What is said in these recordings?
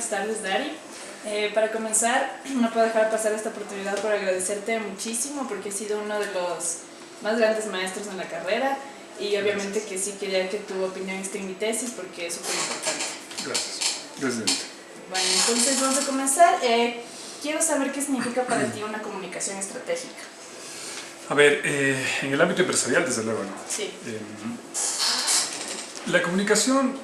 Buenas tardes, Dari. Para comenzar, no puedo dejar pasar esta oportunidad por agradecerte muchísimo porque has sido uno de los más grandes maestros en la carrera y obviamente que sí quería que tu opinión esté en mi tesis porque es súper importante. Gracias. Presidente. Bueno, entonces vamos a comenzar. Quiero saber qué significa para ti una comunicación estratégica. A ver, en el ámbito empresarial, desde luego, ¿no? Sí. La comunicación,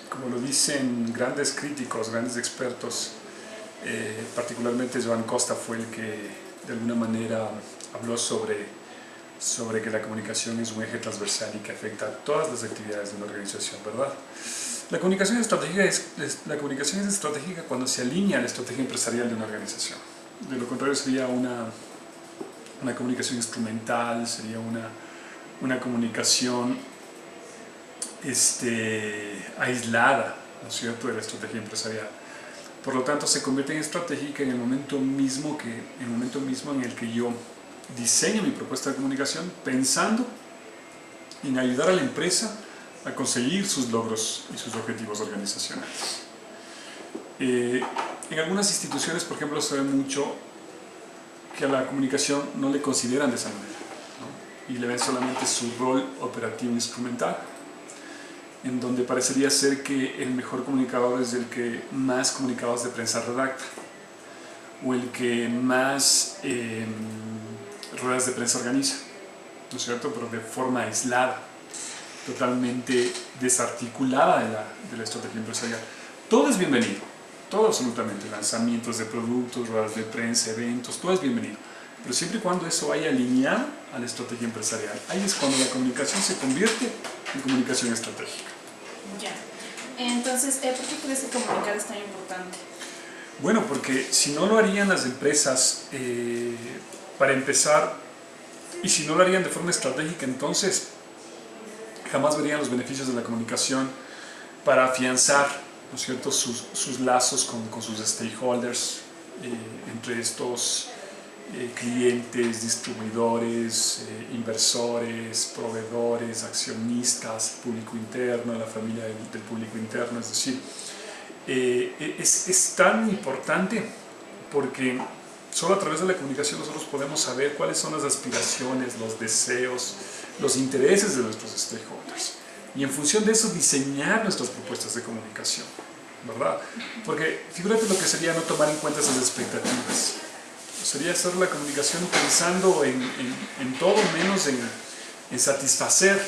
como lo dicen grandes críticos, grandes expertos, particularmente Joan Costa fue el que de alguna manera habló sobre que la comunicación es un eje transversal y que afecta a todas las actividades de una organización, ¿verdad? La comunicación estratégica es estratégica cuando se alinea a la estrategia empresarial de una organización. De lo contrario sería una comunicación instrumental, sería una comunicación aislada, ¿no es cierto?, de la estrategia empresarial. Por lo tanto, se convierte en estratégica en el momento mismo en el que yo diseño mi propuesta de comunicación pensando en ayudar a la empresa a conseguir sus logros y sus objetivos organizacionales. En algunas instituciones, por ejemplo, se ve mucho que a la comunicación no le consideran de esa manera, ¿no? Y le ven solamente su rol operativo instrumental, en donde parecería ser que el mejor comunicador es el que más comunicados de prensa redacta, o el que más ruedas de prensa organiza, ¿no es cierto?, pero de forma aislada, totalmente desarticulada de la estrategia empresarial. Todo es bienvenido, todo absolutamente, lanzamientos de productos, ruedas de prensa, eventos, todo es bienvenido, pero siempre y cuando eso vaya alineado a la estrategia empresarial. Ahí es cuando la comunicación se convierte en comunicación estratégica. Ya. Entonces, ¿por qué crees que comunicar es tan importante? Bueno, porque si no lo harían las empresas, para empezar, y si no lo harían de forma estratégica, entonces jamás verían los beneficios de la comunicación para afianzar, ¿no es cierto?, sus lazos con sus stakeholders, entre estos clientes, distribuidores, inversores, proveedores, accionistas, público interno, la familia del público interno. Es decir, es tan importante porque solo a través de la comunicación nosotros podemos saber cuáles son las aspiraciones, los deseos, los intereses de nuestros stakeholders y en función de eso diseñar nuestras propuestas de comunicación, ¿verdad? Porque fíjate lo que sería no tomar en cuenta esas expectativas. Sería hacer la comunicación pensando en todo menos en satisfacer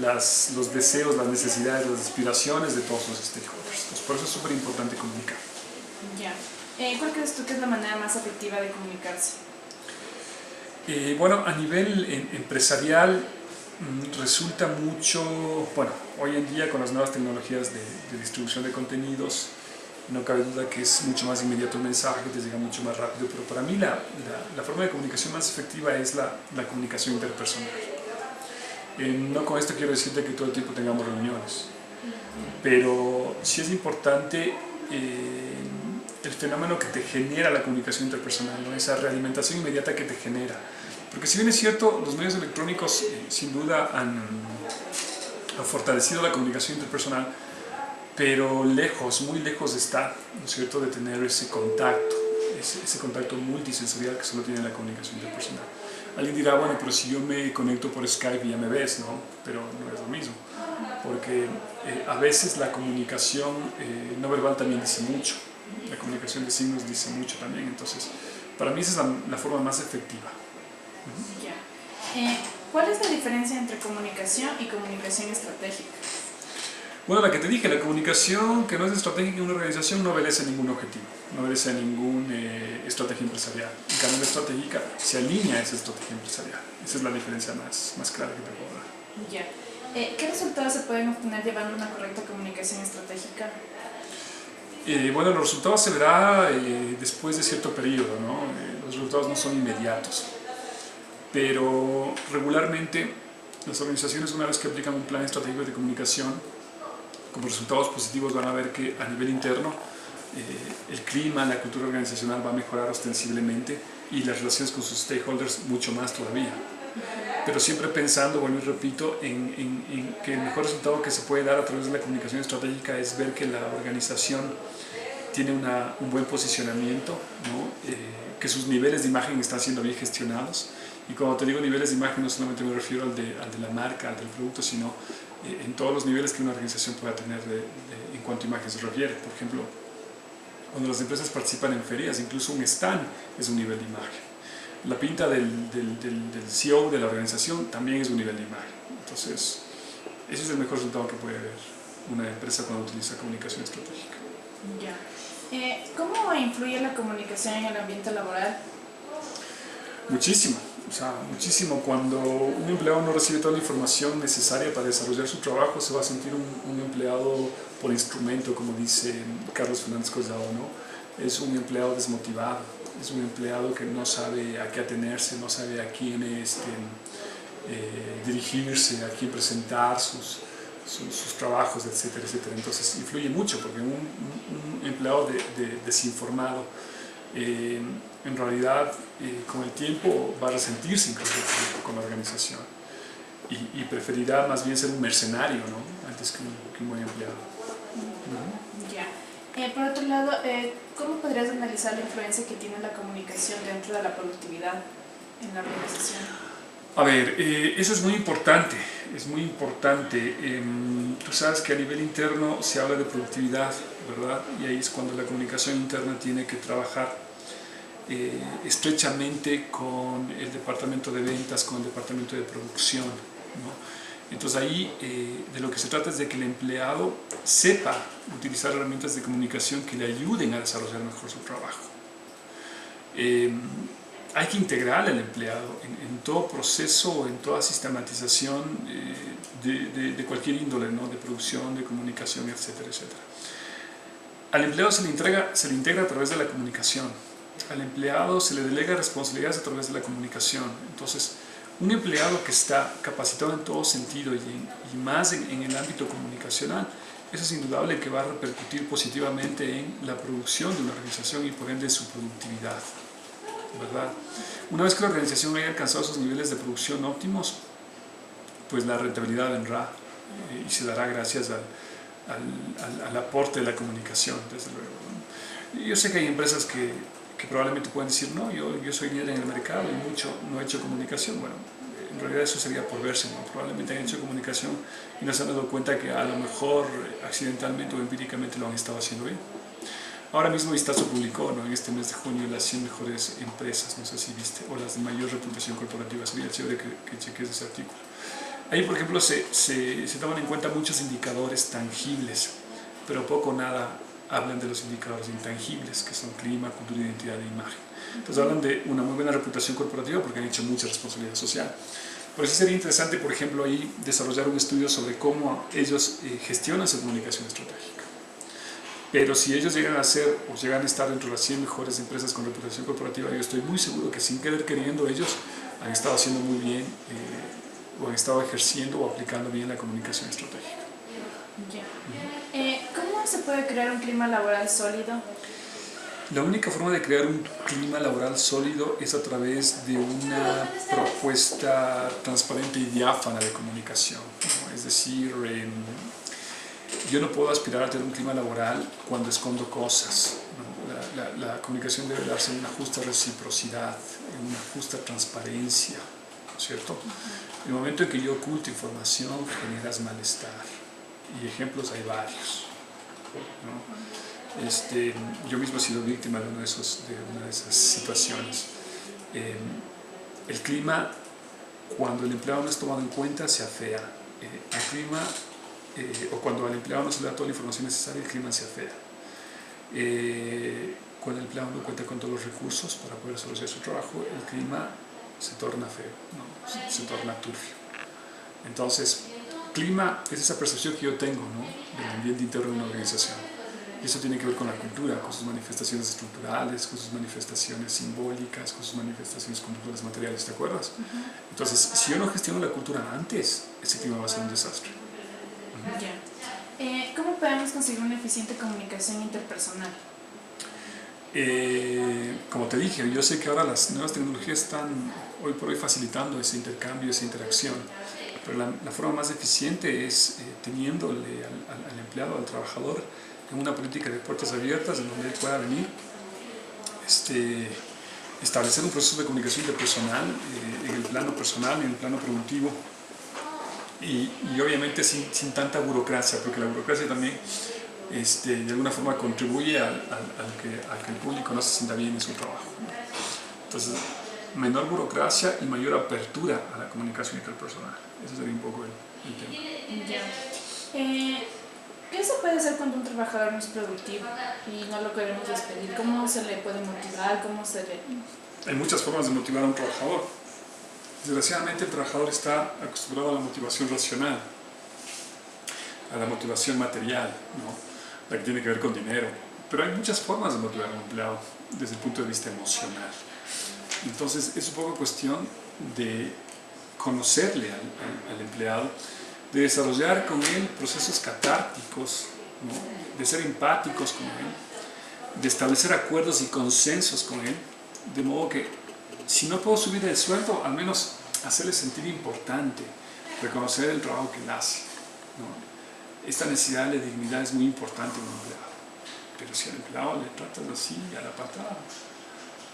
los deseos, las necesidades, las aspiraciones de todos los stakeholders. Entonces, por eso es súper importante comunicar. Ya. ¿Cuál crees tú que es la manera más efectiva de comunicarse? Bueno, a nivel empresarial resulta mucho, bueno, hoy en día con las nuevas tecnologías de distribución de contenidos, no cabe duda que es mucho más inmediato el mensaje, que te llega mucho más rápido, pero para mí la forma de comunicación más efectiva es la comunicación interpersonal. No con esto quiero decirte que todo el tiempo tengamos reuniones, pero sí es importante el fenómeno que te genera la comunicación interpersonal, ¿no? Esa realimentación inmediata que te genera. Porque si bien es cierto, los medios electrónicos sin duda han fortalecido la comunicación interpersonal, pero lejos, muy lejos está, ¿no es cierto?, de tener ese contacto multisensorial que solo tiene la comunicación interpersonal. Alguien dirá, bueno, pero si yo me conecto por Skype y ya me ves, ¿no? Pero no es lo mismo, porque a veces la comunicación no verbal también dice mucho, la comunicación de signos dice mucho también, entonces para mí esa es la forma más efectiva. Ya. ¿Cuál es la diferencia entre comunicación y comunicación estratégica? Bueno, la que te dije, la comunicación que no es estratégica en una organización no obedece a ningún objetivo, no obedece a ninguna estrategia empresarial. En cambio, la estratégica se alinea a esa estrategia empresarial. Esa es la diferencia más clara que te puedo dar. Ya. ¿Qué resultados se pueden obtener llevando una correcta comunicación estratégica? Bueno, los resultados se verán después de cierto periodo, ¿no? Los resultados no son inmediatos, pero regularmente las organizaciones, una vez que aplican un plan estratégico de comunicación, como resultados positivos van a ver que a nivel interno el clima, la cultura organizacional va a mejorar ostensiblemente y las relaciones con sus stakeholders mucho más todavía. pero siempre pensando, vuelvo y repito, en que el mejor resultado que se puede dar a través de la comunicación estratégica es ver que la organización tiene un buen posicionamiento, ¿no? Que sus niveles de imagen están siendo bien gestionados. Y cuando te digo niveles de imagen, no solamente me refiero al de la marca, al del producto, sino en todos los niveles que una organización pueda tener en cuanto a imagen se refiere. Por ejemplo, cuando las empresas participan en ferias, incluso un stand es un nivel de imagen. La pinta del CEO de la organización también es un nivel de imagen. Entonces, ese es el mejor resultado que puede haber una empresa cuando utiliza comunicación estratégica. Ya. ¿Cómo influye la comunicación en el ambiente laboral? Muchísimo, o sea, muchísimo. Cuando un empleado no recibe toda la información necesaria para desarrollar su trabajo, se va a sentir un empleado por instrumento, como dice Carlos Fernández Collado, ¿no? Es un empleado desmotivado, es un empleado que no sabe a qué atenerse, no sabe a quién dirigirse, a quién presentar sus trabajos, etcétera, etcétera. Entonces influye mucho, porque un empleado desinformado, en realidad con el tiempo va a resentirse incluso con la organización y preferirá más bien ser un mercenario, ¿no? Antes que un buen empleado. Ya. Por otro lado, ¿cómo podrías analizar la influencia que tiene la comunicación dentro de la productividad en la organización? A ver, eso es muy importante, es muy importante. Tú sabes que a nivel interno se habla de productividad, ¿verdad? Y ahí es cuando la comunicación interna tiene que trabajar estrechamente con el departamento de ventas, con el departamento de producción, ¿no? Entonces ahí de lo que se trata es de que el empleado sepa utilizar herramientas de comunicación que le ayuden a desarrollar mejor su trabajo. Hay que integrar al empleado en todo proceso, en toda sistematización de cualquier índole, ¿no? De producción, de comunicación, etcétera, etcétera. Al empleado se le integra a través de la comunicación. Al empleado se le delega responsabilidades a través de la comunicación. Entonces, un empleado que está capacitado en todo sentido y más en el ámbito comunicacional, eso es indudable que va a repercutir positivamente en la producción de una organización y por ende en su productividad, ¿verdad? Una vez que la organización haya alcanzado esos niveles de producción óptimos, pues la rentabilidad vendrá y se dará gracias al aporte de la comunicación, desde luego, ¿no? Yo sé que hay empresas que probablemente pueden decir, no, yo soy líder en el mercado y no he hecho comunicación. Bueno, en realidad eso sería por verse, ¿no? Probablemente han hecho comunicación y no se han dado cuenta que a lo mejor accidentalmente o empíricamente lo han estado haciendo bien. Ahora mismo Vistazo publicó, ¿no? En este mes de junio las 100 mejores empresas, no sé si viste, o las de mayor reputación corporativa. Sería chévere que cheques ese artículo. Ahí, por ejemplo, se toman en cuenta muchos indicadores tangibles, pero poco o nada hablan de los indicadores intangibles, que son clima, cultura, identidad e imagen. Entonces hablan de una muy buena reputación corporativa porque han hecho mucha responsabilidad social. Por eso sería interesante, por ejemplo, ahí desarrollar un estudio sobre cómo ellos gestionan su comunicación estratégica. Pero si ellos llegan a ser o llegan a estar dentro de las 100 mejores empresas con reputación corporativa, yo estoy muy seguro que sin querer queriendo ellos han estado haciendo muy bien o han estado ejerciendo o aplicando bien la comunicación estratégica. ¿Cómo se puede crear un clima laboral sólido? La única forma de crear un clima laboral sólido es a través de una propuesta transparente y diáfana de comunicación, ¿no? Es decir, yo no puedo aspirar a tener un clima laboral cuando escondo cosas, ¿no? La comunicación debe darse en una justa reciprocidad, en una justa transparencia, ¿no es cierto? En el momento en que yo oculto información, generas malestar. Y ejemplos hay varios, ¿no? Yo mismo he sido víctima de una de esas situaciones. El clima, cuando el empleado no es tomado en cuenta, se afea. El clima, o cuando al empleado no se le da toda la información necesaria, el clima se afea. Cuando el empleado no cuenta con todos los recursos para poder desarrollar su trabajo, el clima se torna feo, ¿no? Se torna turbio. Entonces, clima es esa percepción que yo tengo, ¿no? Del ambiente interno de una organización. Y eso tiene que ver con la cultura, con sus manifestaciones estructurales, con sus manifestaciones simbólicas, con sus manifestaciones conductuales materiales, ¿te acuerdas? Entonces, si yo no gestiono la cultura antes, ese clima va a ser un desastre. ¿Cómo podemos conseguir una eficiente comunicación interpersonal? Como te dije, yo sé que ahora las nuevas tecnologías están hoy por hoy facilitando ese intercambio, esa interacción, pero la forma más eficiente es teniéndole al empleado, al trabajador, en una política de puertas abiertas en donde él pueda venir, establecer un proceso de comunicación interpersonal en el plano personal, en el plano productivo, y obviamente sin tanta burocracia, porque la burocracia también de alguna forma contribuye a que el público no se sienta bien en su trabajo, ¿no? Entonces, menor burocracia y mayor apertura a la comunicación interpersonal. Ese sería un poco el tema. Ya. ¿Qué se puede hacer cuando un trabajador no es productivo y no lo queremos despedir? ¿Cómo se le puede motivar? ¿Cómo se le...? Hay muchas formas de motivar a un trabajador. Desgraciadamente, el trabajador está acostumbrado a la motivación racional, a la motivación material, ¿no? La que tiene que ver con dinero. Pero hay muchas formas de motivar a un empleado desde el punto de vista emocional. Entonces, es un poco cuestión de conocerle al empleado, de desarrollar con él procesos catárticos, ¿no? De ser empáticos con él, de establecer acuerdos y consensos con él, de modo que si no puedo subir el sueldo, al menos hacerle sentir importante, reconocer el trabajo que él hace, ¿no? Esta necesidad de dignidad es muy importante en un empleado, pero si al empleado le tratas así, a la patada,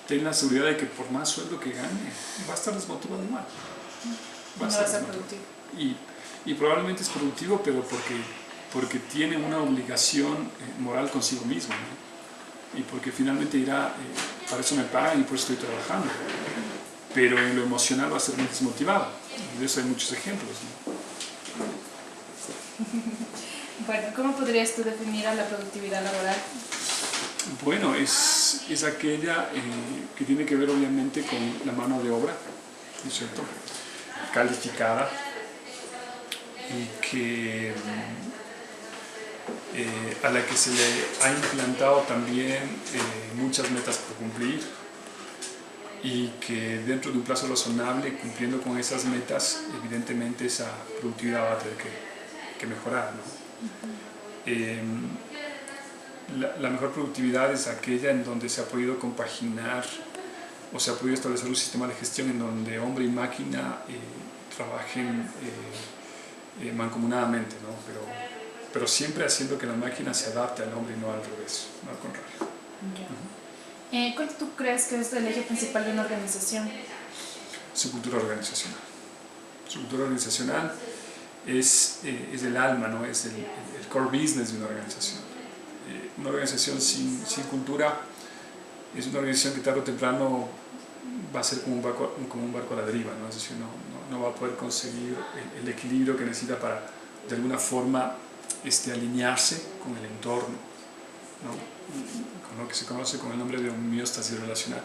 ten la seguridad de que por más sueldo que gane, va a estar desmotivado igual. No va a ser productivo. Y probablemente es productivo, pero porque tiene una obligación moral consigo mismo, ¿no? Y porque finalmente dirá, para eso me pagan y por eso estoy trabajando. Pero en lo emocional va a ser muy desmotivado. De eso hay muchos ejemplos, ¿no? Bueno, ¿cómo podrías tú definir a la productividad laboral? Bueno, es aquella que tiene que ver obviamente con la mano de obra, ¿no es cierto?, calificada, y que a la que se le ha implantado también muchas metas por cumplir, y que dentro de un plazo razonable, cumpliendo con esas metas, evidentemente esa productividad va a tener que mejorar, ¿no? La mejor productividad es aquella en donde se ha podido compaginar o se ha podido establecer un sistema de gestión en donde hombre y máquina trabajen mancomunadamente, ¿no? Pero siempre haciendo que la máquina se adapte al hombre y no al revés, no al contrario. Yeah. ¿Cuál tú crees que es el eje principal de una organización? Su cultura organizacional. Su cultura organizacional es el alma, ¿no? Es el core business de una organización. Una organización sin cultura es una organización que tarde o temprano va a ser como un barco a la deriva, ¿no? Es decir, no va a poder conseguir el equilibrio que necesita para, de alguna forma, alinearse con el entorno, ¿no? Con lo que se conoce con el nombre de homeostasis relacional.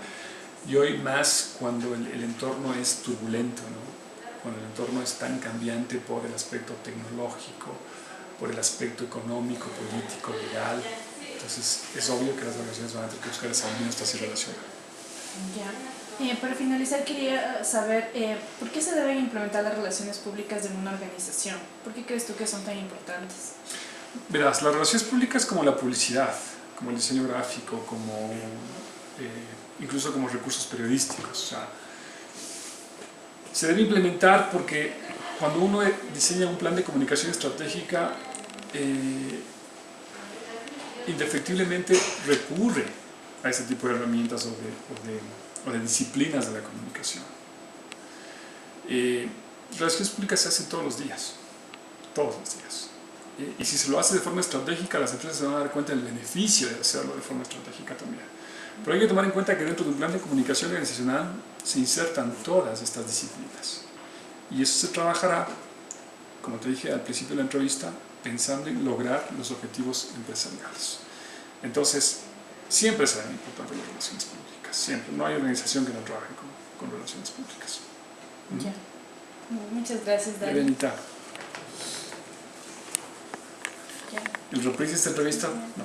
Y hoy más cuando el entorno es turbulento, ¿no? Cuando el entorno es tan cambiante por el aspecto tecnológico, por el aspecto económico, político, legal. Entonces es obvio que las organizaciones van a tener que buscar esa homeostasis relacional. Ya. Para finalizar quería saber ¿por qué se deben implementar las relaciones públicas en una organización? ¿Por qué crees tú que son tan importantes? Verás, las relaciones públicas como la publicidad, como el diseño gráfico, como incluso como recursos periodísticos, o sea, se debe implementar porque cuando uno diseña un plan de comunicación estratégica, indefectiblemente recurre a ese tipo de herramientas o de disciplinas de la comunicación. Relaciones públicas se hacen todos los días, y si se lo hace de forma estratégica, las empresas se van a dar cuenta del beneficio de hacerlo de forma estratégica también. Pero hay que tomar en cuenta que dentro de un plan de comunicación organizacional se insertan todas estas disciplinas, y eso se trabajará, como te dije al principio de la entrevista, pensando en lograr los objetivos empresariales. Entonces, siempre serán importantes las relaciones públicas, siempre. No hay organización que no trabaje con relaciones públicas. Ya. Muchas gracias, David. Benita. Ya. ¿El reprise de esta entrevista? No.